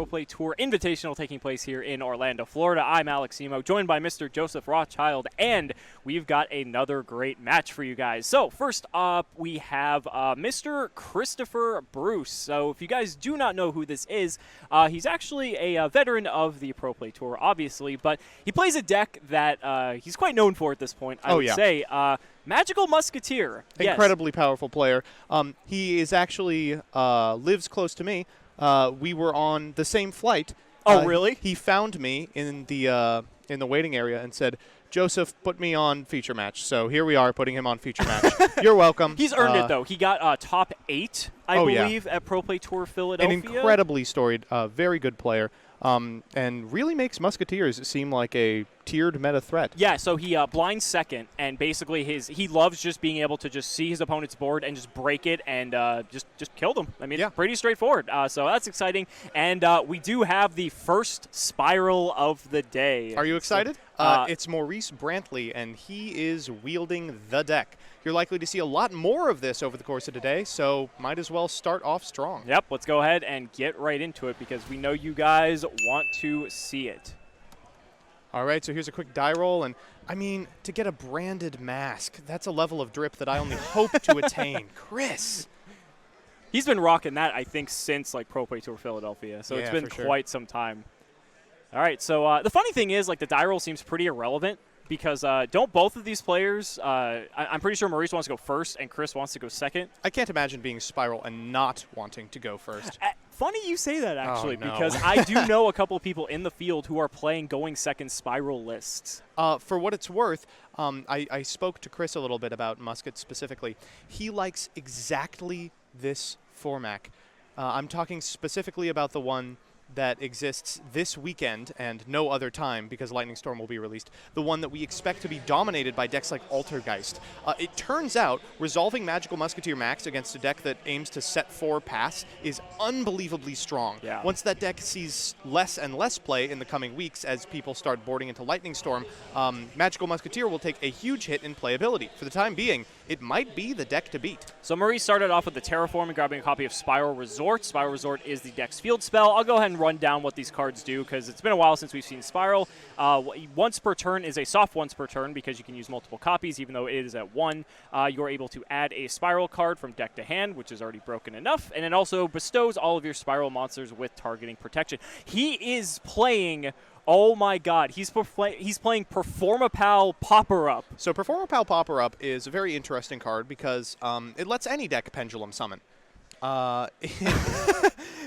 Play Tour Invitational taking place here in Orlando, Florida. I'm Alex Emo, joined by Mr. Joseph Rothschild, and we've got another great match for you guys. So first up, we have Mr. Christopher Bruce. So if you guys do not know who this is, he's actually a veteran of the Pro Play Tour, obviously, but he plays a deck that he's quite known for at this point, I would say. Magical Musketeer. Incredibly powerful player. He is actually lives close to me. We were on the same flight. Oh, really? He found me in the waiting area and said, "Joseph, put me on feature match." So here we are, putting him on feature match. You're welcome. He's earned it, though. He got top 8, I believe, at Pro Play Tour Philadelphia. An incredibly storied, very good player. And really makes Musketeers seem like a tiered meta threat. Yeah, so he blinds second, and basically he loves just being able to just see his opponent's board and just break it and just kill them. I mean, pretty straightforward. So that's exciting. And we do have the first Spiral of the day. Are you excited? It's Maurice Brantley, and he is wielding the deck. You're likely to see a lot more of this over the course of today, so might as well start off strong. Yep, let's go ahead and get right into it because we know you guys want to see it. All right, so here's a quick die roll, and I mean, to get a branded mask, that's a level of drip that I only hope to attain. Chris! He's been rocking that, I think, since like Pro Play Tour Philadelphia, so it's been quite some time. All right, so the funny thing is, like, the die roll seems pretty irrelevant because don't both of these players, I'm pretty sure Maurice wants to go first and Chris wants to go second. I can't imagine being Spiral and not wanting to go first. Funny you say that, actually, because I do know a couple of people in the field who are playing going second Spiral lists. For what it's worth, I spoke to Chris a little bit about Musket specifically. He likes exactly this format. I'm talking specifically about the one that exists this weekend and no other time because Lightning Storm will be released, the one that we expect to be dominated by decks like Altergeist. It turns out resolving Magical Musketeer Max against a deck that aims to set 4 pass is unbelievably strong. Yeah. Once that deck sees less and less play in the coming weeks as people start boarding into Lightning Storm, Magical Musketeer will take a huge hit in playability. For the time being, it might be the deck to beat. So Maurice started off with the Terraform and grabbing a copy of Spiral Resort. Spiral Resort is the deck's field spell. I'll go ahead and run down what these cards do because it's been a while since we've seen Spiral. Once per turn is a soft once per turn because you can use multiple copies even though it is at 1. You're able to add a Spiral card from deck to hand, which is already broken enough, and it also bestows all of your Spiral monsters with targeting protection. He is playing... Oh my God, he's playing Performapal Popper-Up. So Performapal Popper-Up is a very interesting card because it lets any deck Pendulum summon.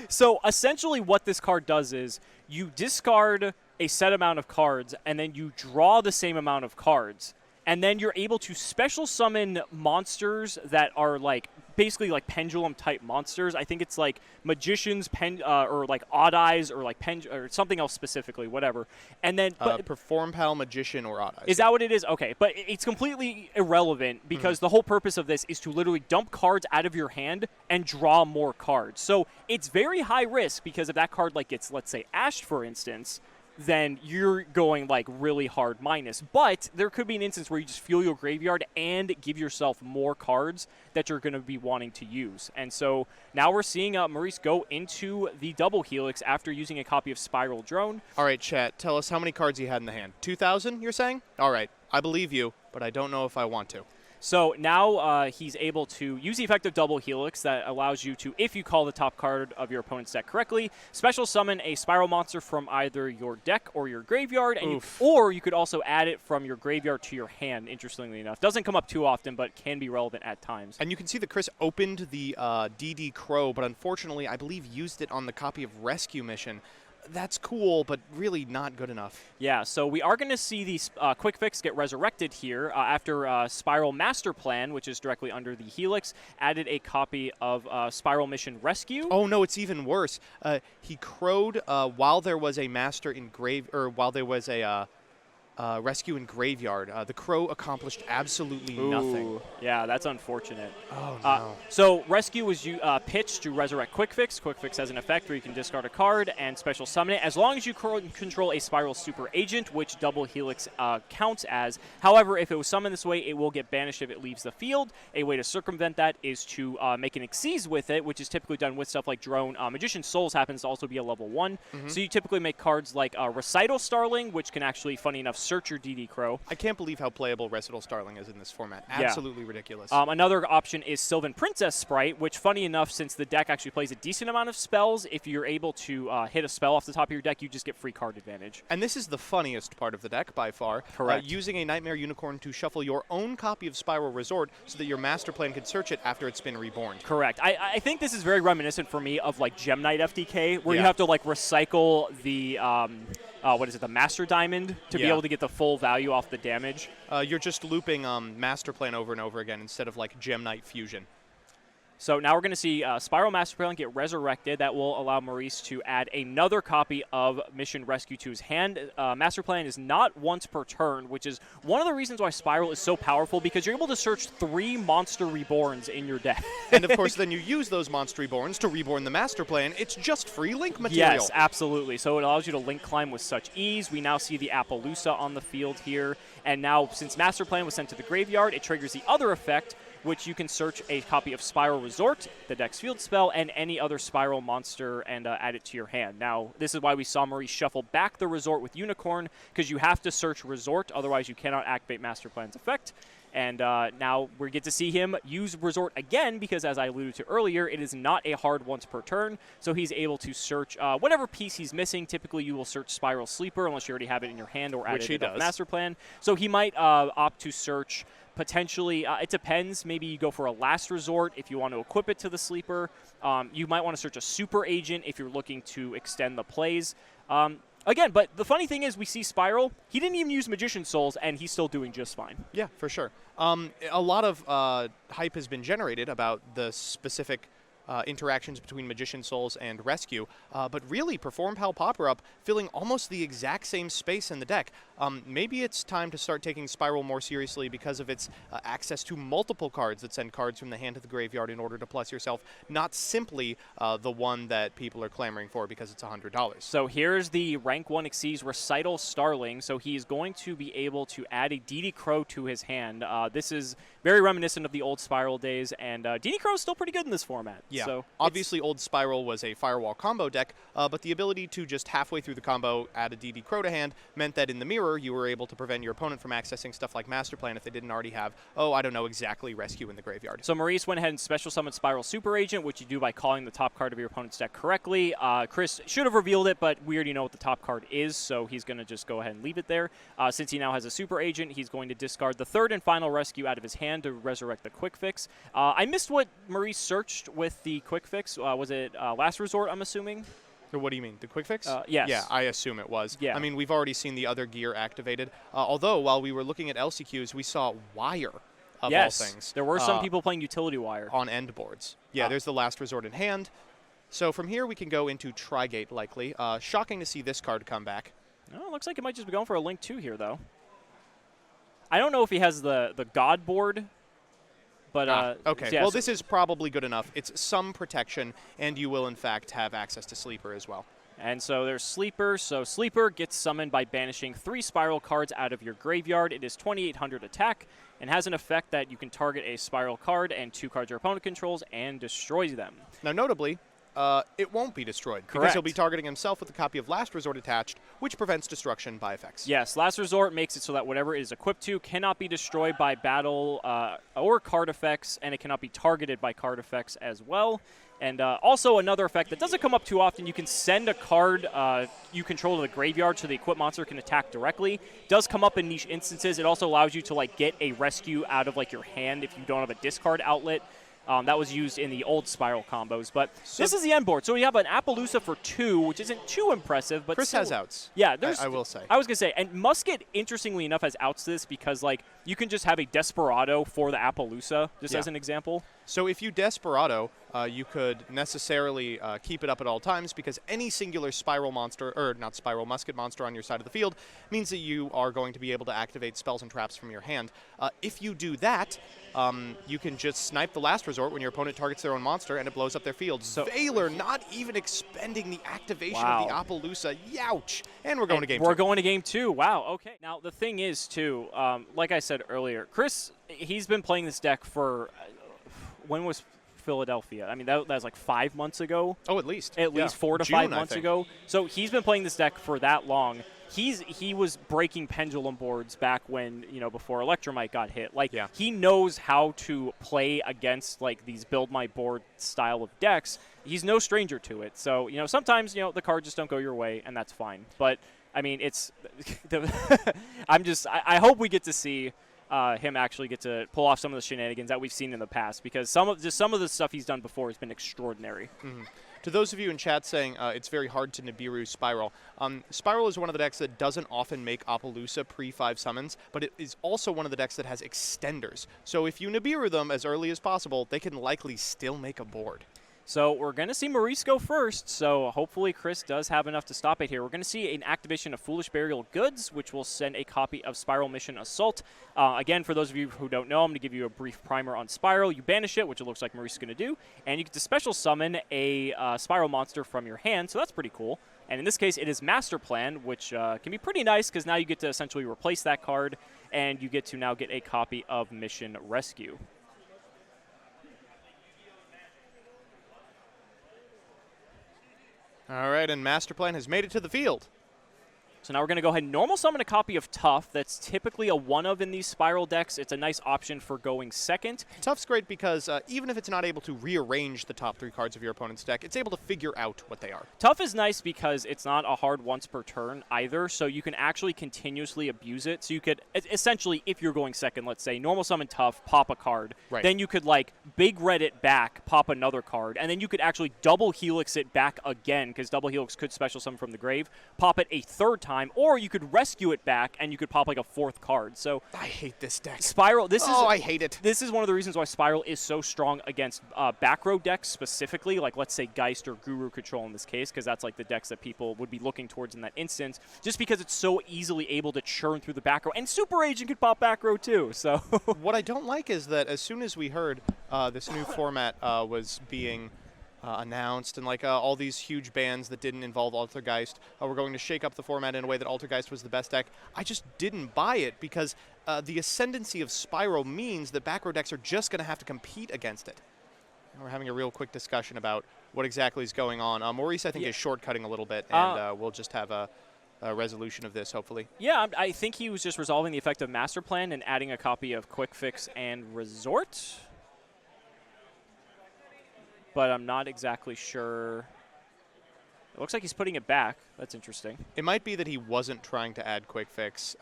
So essentially what this card does is you discard a set amount of cards and then you draw the same amount of cards. And then you're able to special summon monsters that are like basically like pendulum type monsters. I think it's like magicians, or like odd eyes, or like or something else specifically, whatever. And then Performapal Magician or odd eyes. Is that what it is? Okay, but it's completely irrelevant because the whole purpose of this is to literally dump cards out of your hand and draw more cards. So it's very high risk because if that card like gets, let's say, ashed, for instance, then you're going like really hard minus. But there could be an instance where you just fuel your graveyard and give yourself more cards that you're going to be wanting to use. And so now we're seeing Maurice go into the double helix after using a copy of Spiral Drone. All right, chat, tell us how many cards he had in the hand. 2,000, you're saying? All right, I believe you, but I don't know if I want to. So now he's able to use the effect of Double Helix that allows you to, if you call the top card of your opponent's deck correctly, special summon a Spiral monster from either your deck or your graveyard, and or you could also add it from your graveyard to your hand, interestingly enough. Doesn't come up too often, but can be relevant at times. And you can see that Chris opened the DD Crow, but unfortunately, I believe used it on the copy of Rescue Mission. That's cool, but really not good enough. Yeah, so we are going to see the Quick Fix get resurrected here after Spiral Master Plan, which is directly under the Helix, added a copy of Spiral Mission Rescue. Oh, no, it's even worse. He crowed while there was a Master in while there was a Rescue and Graveyard. The Crow accomplished absolutely nothing. Ooh, yeah, that's unfortunate. Oh, no. So Rescue was pitched to resurrect Quick Fix. Quick Fix has an effect where you can discard a card and special summon it as long as you control a Spiral Super Agent, which Double Helix counts as. However, if it was summoned this way, it will get banished if it leaves the field. A way to circumvent that is to make an Xyz with it, which is typically done with stuff like Drone. Magician Souls happens to also be a level 1. So you typically make cards like Recital Starling, which can actually, funny enough, search your DD Crow. I can't believe how playable Recital Starling is in this format. Absolutely ridiculous. Another option is Sylvan Princess Sprite, which, funny enough, since the deck actually plays a decent amount of spells, if you're able to hit a spell off the top of your deck, you just get free card advantage. And this is the funniest part of the deck by far. Correct. Using a Nightmare Unicorn to shuffle your own copy of Spiral Resort so that your master plan can search it after it's been reborn. Correct. I think this is very reminiscent for me of like Gem Knight FTK, where you have to like recycle the the Master Diamond to be able to get the full value off the damage. You're just looping Master Plan over and over again instead of like Gem Knight Fusion. So now we're going to see Spiral Master Plan get resurrected. That will allow Maurice to add another copy of Mission Rescue to his hand. Master Plan is not once per turn, which is one of the reasons why Spiral is so powerful, because you're able to search 3 Monster Reborns in your deck. And of course, then you use those Monster Reborns to reborn the Master Plan. It's just free link material. Yes, absolutely. So it allows you to link climb with such ease. We now see the Appaloosa on the field here. And now, since Master Plan was sent to the graveyard, it triggers the other effect, which you can search a copy of Spiral Resort, the deck's field spell, and any other Spiral monster and add it to your hand. Now, this is why we saw Maurice shuffle back the Resort with Unicorn, because you have to search Resort, otherwise you cannot activate Master Plan's effect. And now we get to see him use Resort again, because as I alluded to earlier, it is not a hard once per turn, so he's able to search whatever piece he's missing. Typically, you will search Spiral Sleeper, unless you already have it in your hand or added it to Master Plan. So he might opt to search potentially, it depends. Maybe you go for a last resort if you want to equip it to the sleeper. You might want to search a super agent if you're looking to extend the plays. Again, but the funny thing is we see Spiral. He didn't even use Magician Souls, and he's still doing just fine. Yeah, for sure. A lot of hype has been generated about the specific interactions between Magician Souls and Rescue, but really Perform Pal Popper Up filling almost the exact same space in the deck. Maybe it's time to start taking Spiral more seriously because of its access to multiple cards that send cards from the hand to the graveyard in order to plus yourself, not simply the one that people are clamoring for because it's $100. So here's the rank 1 Xyz Recital Starling. So he's going to be able to add a DD Crow to his hand. This is very reminiscent of the old Spiral days, and DD Crow is still pretty good in this format. Yeah, so obviously old Spiral was a Firewall combo deck, but the ability to just halfway through the combo add a DD Crow to hand meant that in the mirror you were able to prevent your opponent from accessing stuff like Master Plan if they didn't already have, exactly Rescue in the graveyard. So Maurice went ahead and special summoned Spiral Super Agent, which you do by calling the top card of your opponent's deck correctly. Chris should have revealed it, but we already know what the top card is, so he's going to just go ahead and leave it there. Since he now has a Super Agent, he's going to discard the third and final Rescue out of his hand to resurrect the Quick Fix. I missed what Maurice searched with the Quick Fix. Was it Last Resort, I'm assuming? What do you mean, the Quick Fix? Yes. Yeah, I assume it was. Yeah. I mean, we've already seen the other gear activated, although while we were looking at LCQs, we saw Wire, of all things. There were some people playing Utility Wire. On end boards. Yeah, there's the Last Resort in hand. So from here, we can go into Trigate, likely. Shocking to see this card come back. Oh, looks like it might just be going for a Link 2 here, though. I don't know if he has the God board. But, okay, yeah, well, this is probably good enough. It's some protection, and you will, in fact, have access to Sleeper as well. And so there's Sleeper. So Sleeper gets summoned by banishing 3 Spiral cards out of your graveyard. It is 2,800 attack and has an effect that you can target a Spiral card and 2 cards your opponent controls and destroys them. Now, notably, it won't be destroyed. Correct. Because he'll be targeting himself with a copy of Last Resort attached, which prevents destruction by effects. Yes, Last Resort makes it so that whatever it is equipped to cannot be destroyed by battle or card effects, and it cannot be targeted by card effects as well. And also another effect that doesn't come up too often, you can send a card you control to the graveyard so the equipped monster can attack directly. It does come up in niche instances. It also allows you to get a rescue out of your hand if you don't have a discard outlet. That was used in the old Spiral combos. But this is the end board. So we have an Appaloosa for 2, which isn't too impressive. But Chris still, has outs. Yeah, I will say. I was going to say, and Musket, interestingly enough, has outs this because, like, you can just have a Desperado for the Appaloosa, just as an example. So if you Desperado, you could necessarily keep it up at all times because any singular Spiral monster, or not Spiral, Musket monster on your side of the field means that you are going to be able to activate spells and traps from your hand. If you do that, you can just snipe the last resort when your opponent targets their own monster and it blows up their field. So Valor not even expending the activation of the Appaloosa. Youch! And we're going to game 2. We're going to game 2. Wow, okay. Now, the thing is, too, like I said earlier, Chris, he's been playing this deck for, when was Philadelphia? I mean, that was like 5 months ago. Oh, at least. At least 4 to 5 months ago. So he's been playing this deck for that long. He was breaking pendulum boards back when, before Electromite got hit. Like, he knows how to play against, like, these build my board style of decks. He's no stranger to it. So, sometimes, the cards just don't go your way, and that's fine. But, I mean, it's I hope we get to see him actually get to pull off some of the shenanigans that we've seen in the past, because some of the stuff he's done before has been extraordinary. Mm-hmm. To those of you in chat saying it's very hard to Nibiru Spiral, Spiral is one of the decks that doesn't often make Appaloosa pre-5 summons, but it is also one of the decks that has extenders. So if you Nibiru them as early as possible, they can likely still make a board. So we're going to see Maurice go first, so hopefully Chris does have enough to stop it here. We're going to see an activation of Foolish Burial Goods, which will send a copy of Spiral Mission Assault. Again, for those of you who don't know, I'm going to give you a brief primer on Spiral. You banish it, which it looks like Maurice is going to do, and you get to special summon a Spiral monster from your hand, so that's pretty cool. And in this case, it is Master Plan, which can be pretty nice because now you get to essentially replace that card, and you get to now get a copy of Mission Rescue. All right, and Master Plan has made it to the field. So now we're going to go ahead and normal summon a copy of Tough. That's typically a 1-of in these Spiral decks. It's a nice option for going second. Tough's great because even if it's not able to rearrange the top 3 cards of your opponent's deck, it's able to figure out what they are. Tough is nice because it's not a hard once per turn either, so you can actually continuously abuse it. So you could, essentially, if you're going second, let's say, normal summon Tough, pop a card. Right. Then you could, like, big red it back, pop another card, and then you could actually double Helix it back again, because double Helix could special summon from the grave, pop it a 3rd time, or you could rescue it back and you could pop like a 4th card. So I hate this deck. Spiral, I hate it. This is one of the reasons why Spiral is so strong against back row decks specifically, like let's say Geist or Guru Control in this case, because that's like the decks that people would be looking towards in that instance, just because it's so easily able to churn through the back row. And Super Agent could pop back row too. So what I don't like is that as soon as we heard this new format was being announced, and like all these huge bans that didn't involve Altergeist were going to shake up the format in a way that Altergeist was the best deck, I just didn't buy it because the ascendancy of Spiral means that back row decks are just going to have to compete against it. And we're having a real quick discussion about what exactly is going on. Maurice, I think, is shortcutting a little bit, and we'll just have a resolution of this, hopefully. Yeah, I think he was just resolving the effect of Master Plan and adding a copy of Quick Fix and Resort. But I'm not exactly sure. It looks like he's putting it back. That's interesting. It might be that he wasn't trying to add Quick Fix,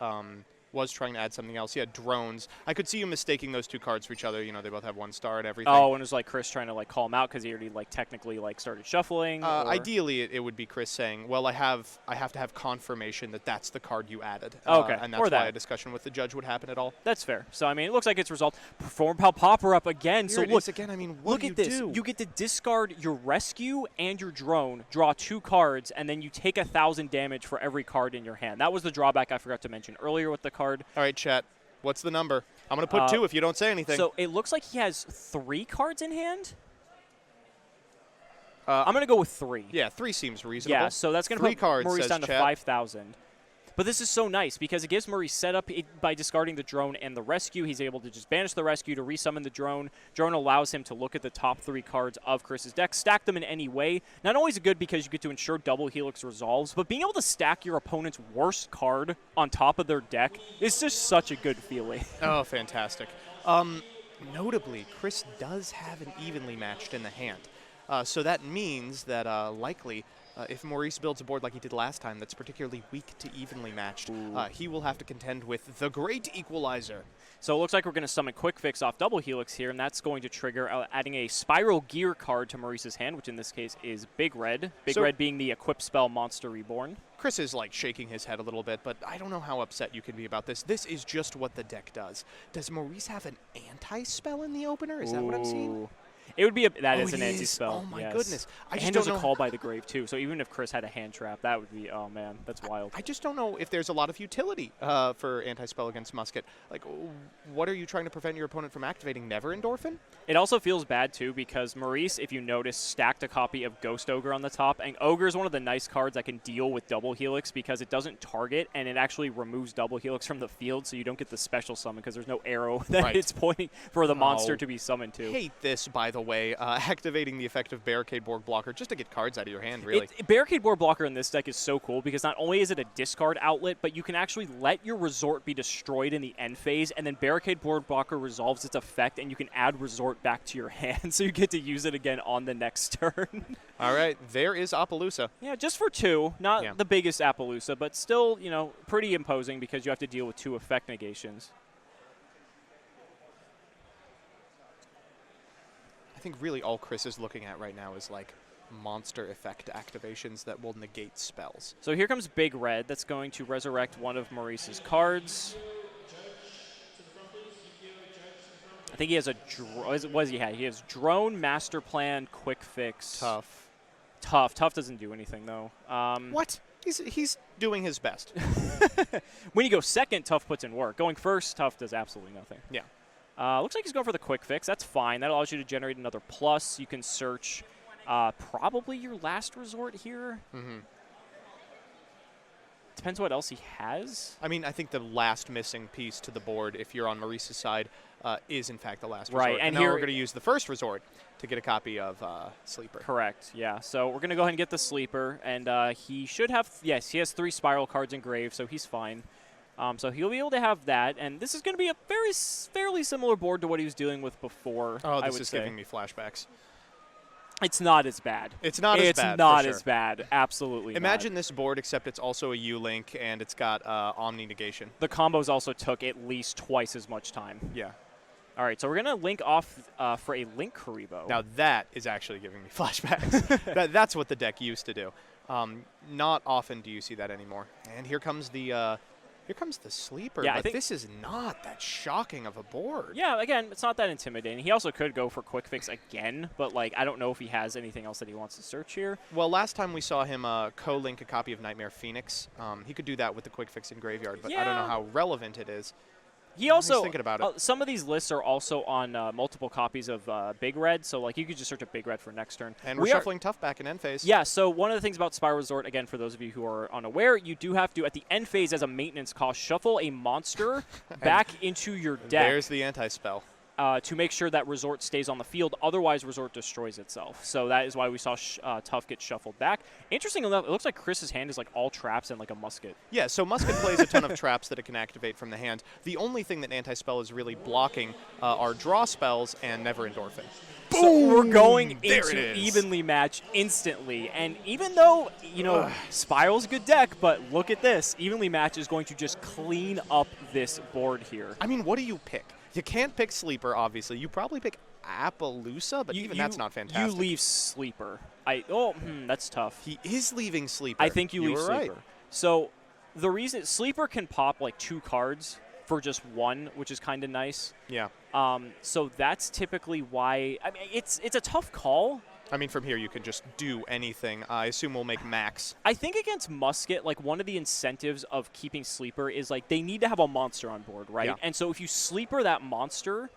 was trying to add something else. He had drones. I could see you mistaking those 2 cards for each other. You know, they both have 1 star and everything. Oh, and it was like Chris trying to like call him out because he already like technically like started shuffling. Ideally, it would be Chris saying, "Well, I have to have confirmation that that's the card you added." Okay, and that's why a discussion with the judge would happen at all. That's fair. So I mean, it looks like it's resolved. Perform Palpopper up again. Here so it look is again. I mean, what look do at this. do? You get to discard your rescue and your drone, draw 2 cards, and then you take 1,000 damage for every card in your hand. That was the drawback I forgot to mention earlier with the card. All right, chat. What's the number? I'm going to put 2 if you don't say anything. So it looks like he has 3 cards in hand. I'm going to go with 3. Yeah, 3 seems reasonable. Yeah, so that's going to put Maurice down to 5,000. But this is so nice because it gives Maurice setup by discarding the drone and the rescue. He's able to just banish the rescue to resummon the drone. Drone allows him to look at the top 3 cards of Chris's deck, stack them in any way. Not only is it good because you get to ensure double Helix resolves, but being able to stack your opponent's worst card on top of their deck is just such a good feeling. Oh, fantastic. Notably, Chris does have an evenly matched in the hand. So that means that likely, if Maurice builds a board like he did last time that's particularly weak to evenly matched, he will have to contend with the Great Equalizer. So it looks like we're going to summon Quick Fix off Double Helix here, and that's going to trigger adding a Spiral Gear card to Maurice's hand, which in this case is Big Red. Big Red being the Equip Spell Monster Reborn. Chris is like shaking his head a little bit, but I don't know how upset you can be about this. This is just what the deck does. Does Maurice have an anti-spell in the opener? Is that what I'm seeing? It would be that is an anti-spell. Oh my goodness! I just don't know. A Call by the Grave too. So even if Chris had a hand trap, that would be, oh man, that's wild. I just don't know if there's a lot of utility for anti-spell against Musket. Like, what are you trying to prevent your opponent from activating? Never Endorphin? It also feels bad too because Maurice, if you notice, stacked a copy of Ghost Ogre on the top, and Ogre is one of the nice cards that can deal with Double Helix because it doesn't target and it actually removes Double Helix from the field, so you don't get the special summon because there's no arrow that it's pointing for the monster to be summoned to. Hate this, by the way. Activating the effect of Barricade Board Blocker just to get cards out of your hand, really. Barricade Board Blocker in this deck is so cool because not only is it a discard outlet, but you can actually let your Resort be destroyed in the end phase, and then Barricade Board Blocker resolves its effect, and you can add Resort back to your hand, so you get to use it again on the next turn. All right, there is Appaloosa. Yeah, just for 2. Not the biggest Appaloosa, but still, you know, pretty imposing because you have to deal with 2 effect negations. I think really all Chris is looking at right now is like monster effect activations that will negate spells. So here comes Big Red. That's going to resurrect one of Maurice's cards. I think he has a what does he have? He has Drone, Master Plan, Quick Fix. Tough doesn't do anything though. What? He's doing his best. When you go second, Tough puts in work. Going first, Tough does absolutely nothing. Yeah. Looks like he's going for the Quick Fix. That's fine. That allows you to generate another plus. You can search probably your last resort here. Depends what else he has. I mean, I think the last missing piece to the board, if you're on Maurice's side, is in fact the last resort. And now here we're going to use the first resort to get a copy of Sleeper. Correct, yeah. So we're going to go ahead and get the Sleeper, and he should have, yes, he has 3 Spiral cards engraved, so he's fine. So he'll be able to have that, and this is going to be a fairly similar board to what he was dealing with before. Oh, this is giving me flashbacks. It's not as bad. It's not as bad. It's not as bad. Absolutely. Imagine this board, except it's also a U-Link and it's got Omni Negation. The combos also took at least twice as much time. Yeah. All right, so we're going to link off for a Link Karibo. Now that is actually giving me flashbacks. That's what the deck used to do. Not often do you see that anymore. And here comes the Sleeper, yeah, but this is not that shocking of a board. Yeah, again, it's not that intimidating. He also could go for Quick Fix again, but like I don't know if he has anything else that he wants to search here. Well, last time we saw him co-link a copy of Nightmare Phoenix. He could do that with the Quick Fix in Graveyard, but I don't know how relevant it is. He also, thinking about it. Some of these lists are also on multiple copies of Big Red, so like you could just search a Big Red for next turn. And we're shuffling Tough back in end phase. Yeah, so one of the things about Spiral Resort, again, for those of you who are unaware, you do have to, at the end phase as a maintenance cost, shuffle a monster back into your deck. There's the anti-spell. To make sure that Resort stays on the field. Otherwise, Resort destroys itself. So that is why we saw Tough get shuffled back. Interesting enough, it looks like Chris's hand is like all traps and like a musket. Yeah, so Musket plays a ton of traps that it can activate from the hand. The only thing that anti-spell is really blocking are draw spells and Never Endorphin. Boom! So we're going into evenly match instantly. And even though, you know, Spiral's a good deck, but look at this. Evenly match is going to just clean up this board here. I mean, what do you pick? You can't pick Sleeper, obviously. You probably pick Appaloosa, but even that's not fantastic. You leave Sleeper. That's tough. He is leaving Sleeper. I think you leave Sleeper. Right. So the reason Sleeper can pop like 2 cards for just 1, which is kind of nice. Yeah. So that's typically why. I mean, it's a tough call. I mean, from here you can just do anything. I assume we'll make max. I think against Musket, like one of the incentives of keeping Sleeper is like they need to have a monster on board, right? Yeah. And so if you Sleeper that monster,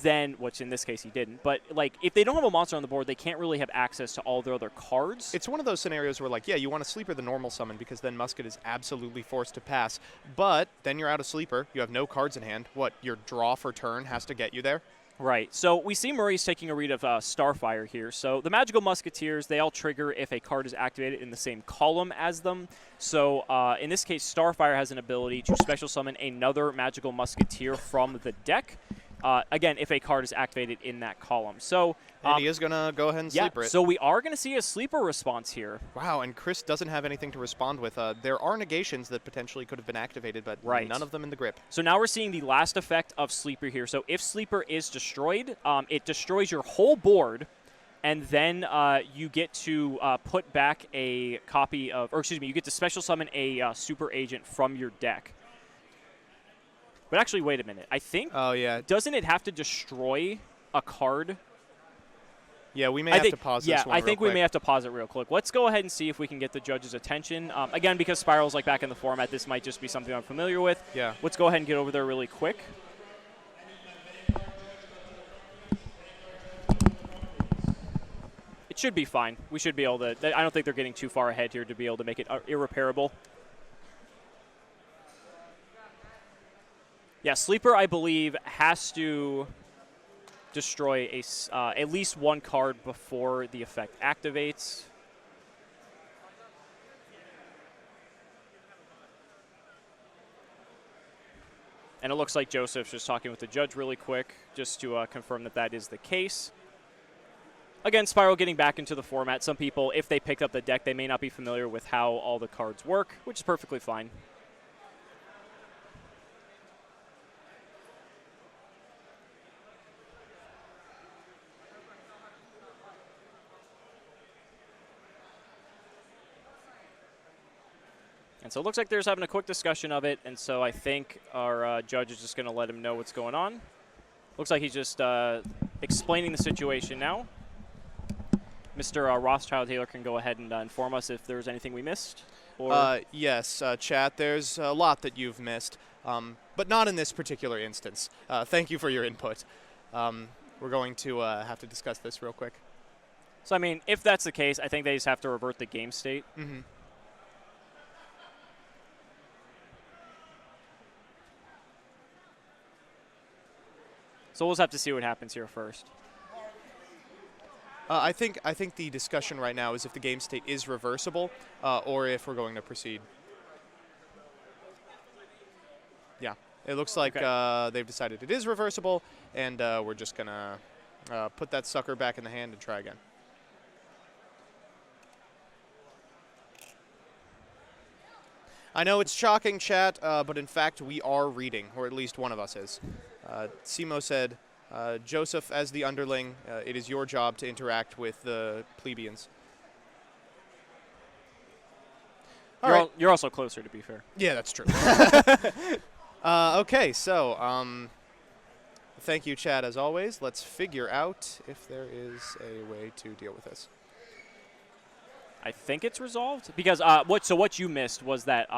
then, which in this case he didn't, but like if they don't have a monster on the board, they can't really have access to all their other cards. It's one of those scenarios where like, yeah, you want to Sleeper the normal summon because then Musket is absolutely forced to pass. But then you're out of Sleeper. You have no cards in hand. What, your draw for turn has to get you there? Right. So we see Maurice taking a read of Starfire here. So the Magical Musketeers, they all trigger if a card is activated in the same column as them. So in this case, Starfire has an ability to special summon another Magical Musketeer from the deck. again, if a card is activated in that column. So And he is going to go ahead and sleeper it. So we are going to see a sleeper response here. Wow, and Chris doesn't have anything to respond with. There are negations that potentially could have been activated, but none of them in the grip. So now we're seeing the last effect of sleeper here. So if sleeper is destroyed, it destroys your whole board, and then you get to put back a copy of, or excuse me, you get to special summon a super agent from your deck. But actually, wait a minute. I think, doesn't it have to destroy a card? Yeah, we may have to pause this one Yeah, I think real we may quick. have to pause it real quick. Let's go ahead and see if we can get the judge's attention. Again, because Spiral's like back in the format, this might just be something I'm familiar with. Yeah. Let's go ahead and get over there really quick. It should be fine. We should be able to. I don't think they're getting too far ahead here to be able to make it irreparable. Yeah, sleeper, I believe, has to destroy at least one card before the effect activates. And it looks like Joseph's just talking with the judge really quick just to confirm that that is the case. Again, Spiral getting back into the format. Some people, if they picked up the deck, they may not be familiar with how all the cards work, which is perfectly fine. And so it looks like they're just having a quick discussion of it, and so I think our judge is just going to let him know what's going on. Looks like he's just explaining the situation now. Mr. Rothschild Taylor can go ahead and inform us if there's anything we missed. Or Yes, chat, there's a lot that you've missed, but not in this particular instance. Thank you for your input. We're going to have to discuss this real quick. So, I mean, if that's the case, I think they just have to revert the game state. Mm-hmm. So we'll just have to see what happens here first. I think the discussion right now is if the game state is reversible or if we're going to proceed. Yeah, it looks like they've decided it is reversible, and we're just going to put that sucker back in the hand and try again. I know it's shocking, chat, but in fact we are reading, or at least one of us is. Simo said, Joseph, as the underling, it is your job to interact with the plebeians. You're also closer, to be fair. Yeah, that's true. Okay, so thank you, Chad, as always. Let's figure out if there is a way to deal with this. I think it's resolved because what you missed was that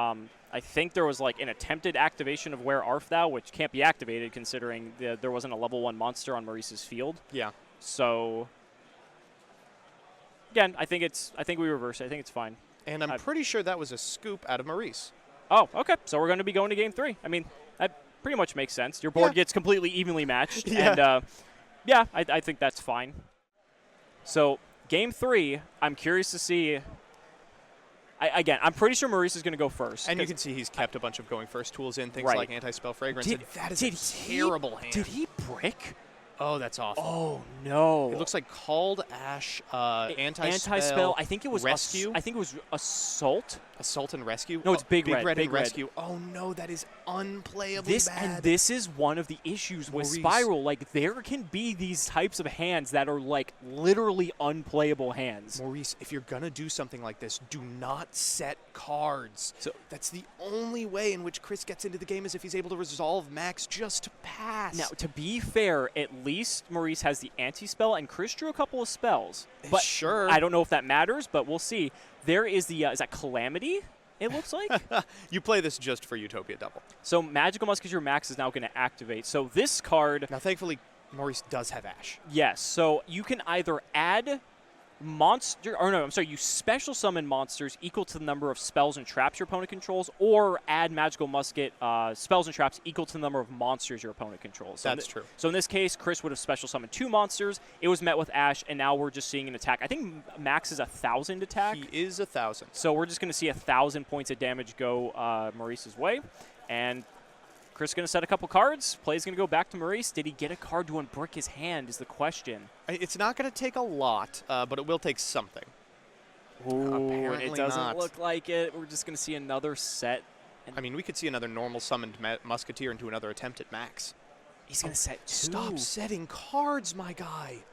I think there was like an attempted activation of Where Art Thou, which can't be activated considering there wasn't a level 1 monster on Maurice's field. Yeah. So again, I think we reverse it. I think it's fine. And I'm pretty sure that was a scoop out of Maurice. Oh, okay. So we're going to be going to game 3. I mean, that pretty much makes sense. Your board gets completely evenly matched. Yeah. And I think that's fine. So game 3, I'm curious to see. Again, I'm pretty sure Maurice is going to go first. And you can see he's kept a bunch of going first tools in, things like Anti-Spell Fragrance. And that is a terrible hand. Did he brick? Oh, that's awful. Oh, no. It looks like Called Ash, Anti-Spell, I think it was Rescue. I think it was Assault. Assault and Rescue? No, it's Big Red. Big Red. Rescue. Oh, no, that is unplayably bad. And this is one of the issues with Spiral. Like, there can be these types of hands that are, like, literally unplayable hands. Maurice, if you're going to do something like this, do not set cards. So that's the only way in which Chris gets into the game is if he's able to resolve Max just to pass. Now, to be fair, at least Maurice has the anti-spell, and Chris drew a couple of spells. But sure. I don't know if that matters, but we'll see. There is the, is that Calamity, it looks like? You play this just for Utopia Double. So Magical Musketeer Max is now going to activate. So this card... Now, thankfully, Maurice does have Ash. Yes, so you can either add you special summon monsters equal to the number of spells and traps your opponent controls, or add Magical Musket spells and traps equal to the number of monsters your opponent controls. So that's true. So in this case, Chris would have special summoned 2 monsters. It was met with Ash, and now we're just seeing an attack. I think Max is 1,000 attack. He is 1,000. So we're just going to see 1,000 points of damage go Maurice's way, and Chris is going to set a couple cards. Play's going to go back to Maurice. Did he get a card to unbrick his hand is the question. It's not going to take a lot, but it will take something. Ooh, Apparently it doesn't not. look like it. We're just going to see another set. I mean, we could see another normal summoned Musketeer into another attempt at max. He's going to set 2. Stop setting cards, my guy.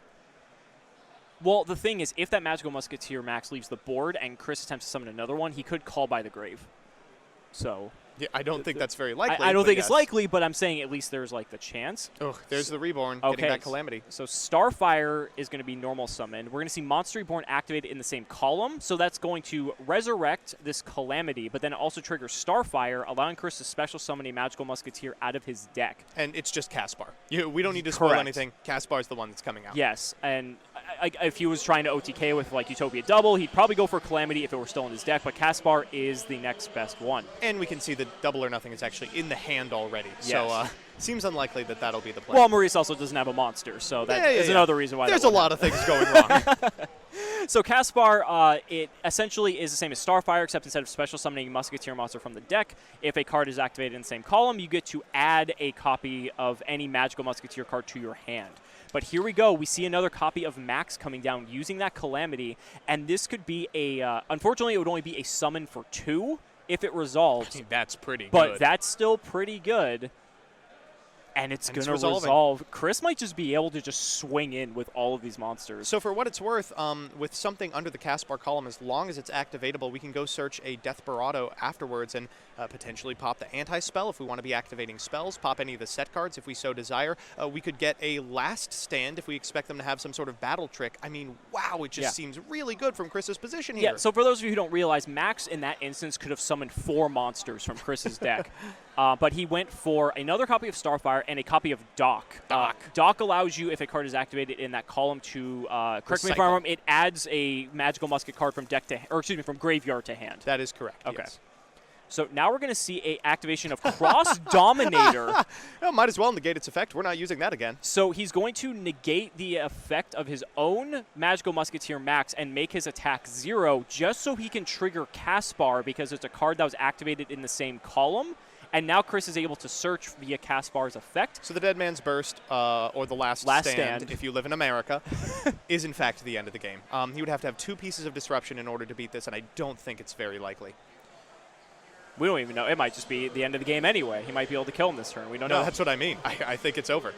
Well, the thing is, if that Magical Musketeer max leaves the board and Chris attempts to summon another one, he could call by the grave. So Yeah, I don't think that's very likely. I don't think yes. it's likely, but I'm saying at least there's like the chance. Oh, there's the Reborn Okay, getting that Calamity. So Starfire is going to be normal summoned. We're going to see Monster Reborn activated in the same column, so that's going to resurrect this Calamity, but then also trigger Starfire, allowing Chris to special summon a Magical Musketeer out of his deck. And it's just Caspar. We don't need to spoil Correct. anything. Caspar's the one that's coming out. Yes, and if he was trying to OTK with like Utopia Double, he'd probably go for Calamity if it were still in his deck, but Caspar is the next best one. And we can see that Double or Nothing is actually in the hand already. Yes. So seems unlikely that that'll be the play. Well, Maurice also doesn't have a monster, so that is another reason why There's that a lot of things going wrong. So Caspar, it essentially is the same as Starfire, except instead of special summoning a Musketeer monster from the deck, if a card is activated in the same column, you get to add a copy of any Magical Musketeer card to your hand. But here we go. We see another copy of Max coming down using that Calamity, and this could be a, unfortunately, it would only be a summon for 2 if it resolves. I mean, that's pretty good. But that's still pretty good. And it's going to resolve. Chris might just be able to just swing in with all of these monsters. So for what it's worth, with something under the Caspar column, as long as it's activatable, we can go search a Desperado afterwards and potentially pop the anti-spell if we want to be activating spells, pop any of the set cards if we so desire. We could get a last stand if we expect them to have some sort of battle trick. I mean, wow, it just seems really good from Chris's position here. Yeah, so for those of you who don't realize, Max in that instance could have summoned 4 monsters from Chris's deck. But he went for another copy of Starfire and a copy of Doc. Doc allows you, if a card is activated in that column, to correct me if I'm wrong, it adds a Magical Musket card from deck to, or excuse me, from graveyard to hand. That is correct. Okay. Yes. So now we're going to see a activation of Cross Dominator. Well, might as well negate its effect. We're not using that again. So he's going to negate the effect of his own Magical Musketeer Max and make his attack 0 just so he can trigger Caspar because it's a card that was activated in the same column. And now Chris is able to search via Caspar's effect. So the Dead Man's Burst, or the Last Stand, if you live in America, is in fact the end of the game. He would have to have 2 pieces of disruption in order to beat this, and I don't think it's very likely. We don't even know. It might just be the end of the game anyway. He might be able to kill him this turn. We don't know. No, that's what I mean. I think it's over.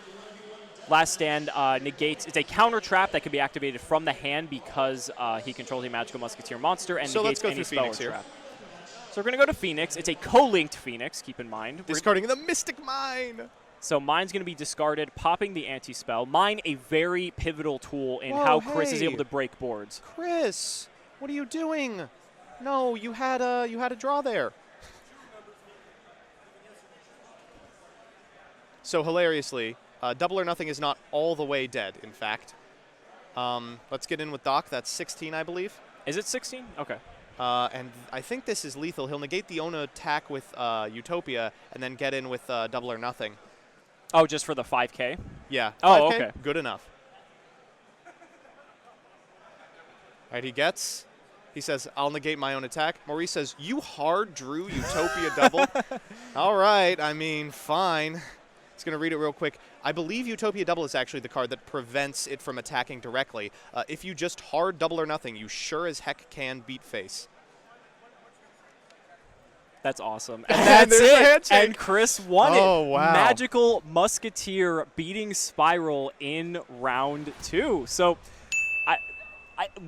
Last Stand negates. It's a counter trap that can be activated from the hand because he controls a Magical Musketeer monster and so negates let's go any through spell or Phoenix here. trap. So we're going to go to Phoenix. It's a co-linked Phoenix, keep in mind. Discarding the Mystic Mine. So Mine's going to be discarded, popping the anti-spell. Mine, a very pivotal tool in how Chris is able to break boards. Chris, what are you doing? No, you had a draw there. So hilariously, Double or Nothing is not all the way dead, in fact. Let's get in with Doc. That's 16, I believe. Is it 16? Okay. And I think this is lethal. He'll negate the own attack with Utopia and then get in with Double or Nothing. Oh, just for the 5K? Yeah. Oh, 5K, okay. Good enough. All right, he says, I'll negate my own attack. Maurice says, you hard drew Utopia Double. All right, I mean, fine. Just going to read it real quick. I believe Utopia Double is actually the card that prevents it from attacking directly. If you just hard Double or Nothing, you sure as heck can beat face. That's awesome. And that's there's the it. handshake. And Chris won it. Oh, wow. Magical Musketeer beating SPYRAL in round 2. So,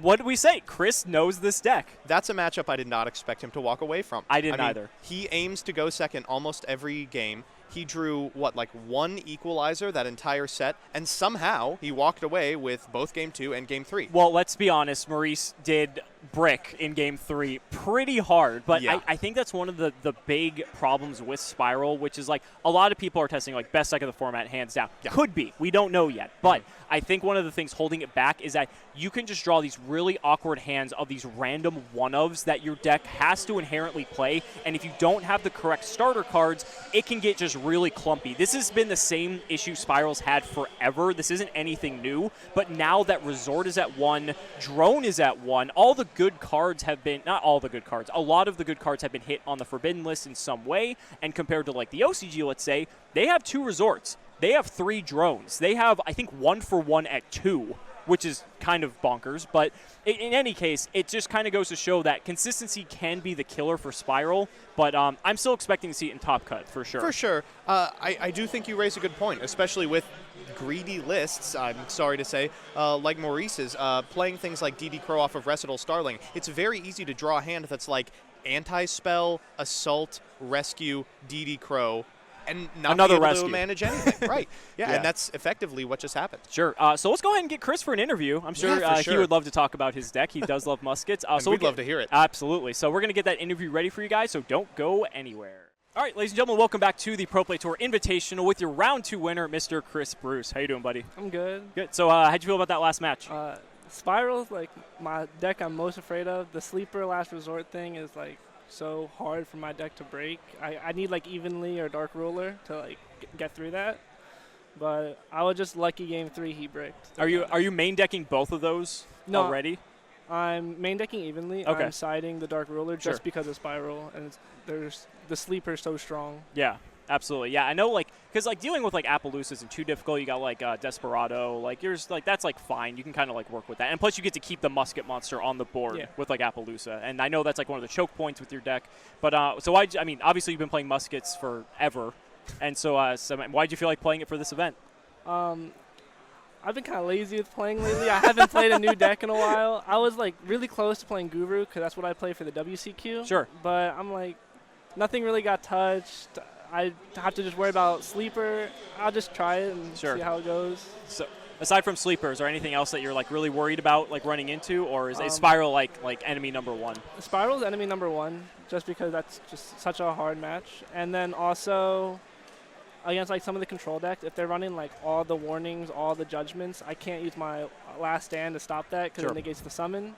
what did we say? Chris knows this deck. That's a matchup I did not expect him to walk away from. I didn't either. He aims to go second almost every game. He drew, like 1 equalizer that entire set, and somehow he walked away with both Game 2 and Game 3. Well, let's be honest. Maurice did brick in Game 3 pretty hard, but yeah. I think that's one of the big problems with SPYRAL, which is like a lot of people are testing like best deck of the format, hands down. Yeah. Could be. We don't know yet. But I think one of the things holding it back is that you can just draw these really awkward hands of these random one-ofs that your deck has to inherently play, and if you don't have the correct starter cards, it can get just really clumpy. This has been the same issue SPYRAL's had forever. This isn't anything new, but now that Resort is at 1, Drone is at 1, all the good cards have been, not all the good cards, a lot of the good cards have been hit on the Forbidden list in some way, and compared to like the OCG, let's say, they have 2 resorts. They have 3 drones. They have, I think, 1-for-1 at 2, which is kind of bonkers. But in any case, it just kind of goes to show that consistency can be the killer for Spiral, but I'm still expecting to see it in Top Cut, for sure. For sure. I do think you raise a good point, especially with greedy lists, I'm sorry to say, like Maurice's, playing things like DD Crow off of Recital Starling. It's very easy to draw a hand that's like Anti-Spell, Assault, Rescue, DD Crow, and not Another be able rescue. to manage anything. Right. Yeah, Yeah. and that's effectively what just happened. Sure. So let's go ahead and get Chris for an interview. I'm sure, Yeah, for he sure. would love to talk about his deck. He does love muskets. And we'd love to hear it. Absolutely. So we're going to get that interview ready for you guys, so don't go anywhere. All right, ladies and gentlemen, welcome back to the Pro Play Tour Invitational with your Round 2 winner, Mr. Chris Bruce. How you doing, buddy? I'm good. Good. So how'd you feel about that last match? Spiral's like my deck I'm most afraid of. The sleeper last resort thing is like so hard for my deck to break. I need like Evenly or Dark Ruler to like get through that. But I was just lucky game 3 he bricked. Are you main decking both of those No. already? I'm main decking Evenly. Okay. I'm siding the Dark Ruler Sure. just because of Spiral, and there's the sleeper so strong. Yeah, absolutely. Yeah, I know, like, because like dealing with like Appaloosa isn't too difficult. You got like Desperado, like yours, like that's like fine. You can kind of like work with that, and plus you get to keep the musket monster on the board Yeah. with like Appaloosa, and I know that's like one of the choke points with your deck. But so I mean, obviously you've been playing muskets forever, and so why'd you feel like playing it for this event? I've been kind of lazy with playing lately. I haven't played a new deck in a while. I was like really close to playing Guru because that's what I play for the WCQ. Sure. But I'm like, nothing really got touched. I have to just worry about sleeper. I'll just try it and Sure. see how it goes. So aside from sleepers, or anything else that you're like really worried about like running into, or is Spiral like enemy number 1? Spiral's enemy number 1 just because that's just such a hard match. And then also against like some of the control decks, if they're running like all the warnings, all the judgments, I can't use my last stand to stop that because Sure. it negates the summon.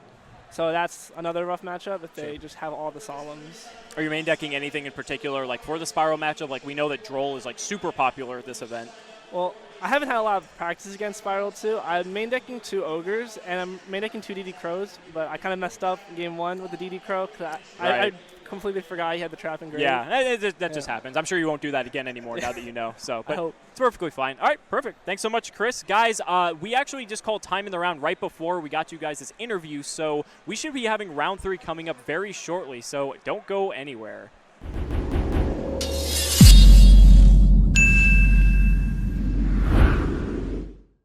So that's another rough matchup if they just have all the solemns. Are you main decking anything in particular like for the Spiral matchup? Like we know that Droll is like super popular at this event. Well, I haven't had a lot of practice against Spiral 2. I'm main decking 2 Ogres, and I'm main decking 2 DD Crows, but I kind of messed up game 1 with the DD Crow because Right. I completely forgot he had the trap and grave. Yeah, that just happens. I'm sure you won't do that again anymore now that you know. So, I but hope. it's perfectly fine. All right, perfect. Thanks so much, Chris. Guys, we actually just called time in the round right before we got you guys this interview, so we should be having round 3 coming up very shortly, so don't go anywhere.